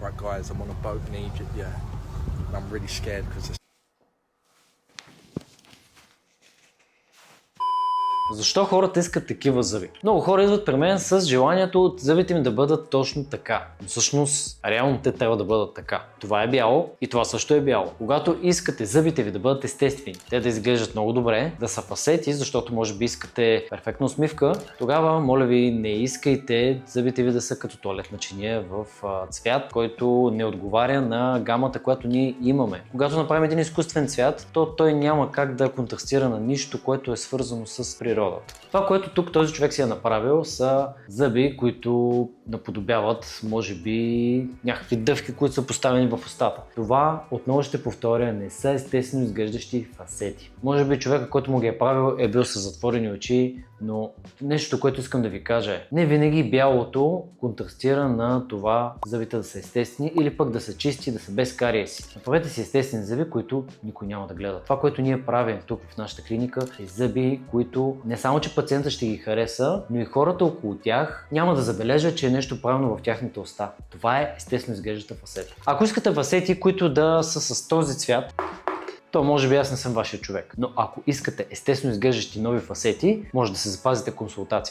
right, guys, I'm on a boat in Egypt, yeah. And I'm really scared because Защо хората искат такива зъби? Много хора идват при мен с желанието от зъбите им да бъдат точно така. Но всъщност, реално те трябва да бъдат така. Това е бяло и това също е бяло. Когато искате зъбите ви да бъдат естествени, те да изглеждат много добре, да са фасети, защото може би искате перфектна усмивка, тогава, моля ви, не искайте зъбите ви да са като тоалетна чиния в цвят, който не отговаря на гамата, която ние имаме. Когато направим един изкуствен цвят, то той няма как да контрастира на нищо, което е свързано с природата. Това, което тук този човек си е направил, са зъби, които наподобяват, може би, някакви дъвки, които са поставени в устата. Това, отново ще повторя, не са естествено изглеждащи фасети. Може би човека, който му ги е правил, е бил с затворени очи, но нещо, което искам да ви кажа е, не винаги бялото контрастира на това зъбите да са естествени или пък да са чисти, да са без кариеси. Направете си естествени зъби, които никой няма да гледа. Това, което ние правим тук в нашата клиника, е зъби, които не само, че пациента ще ги хареса, но и хората около тях няма да забележат, че е нещо правилно в тяхната уста. Това е естествено изглеждаща фасета. Ако искате фасети, които да са с този цвят, то може би аз не съм вашия човек. Но ако искате естествено изглеждащи нови фасети, може да се запазите консултация.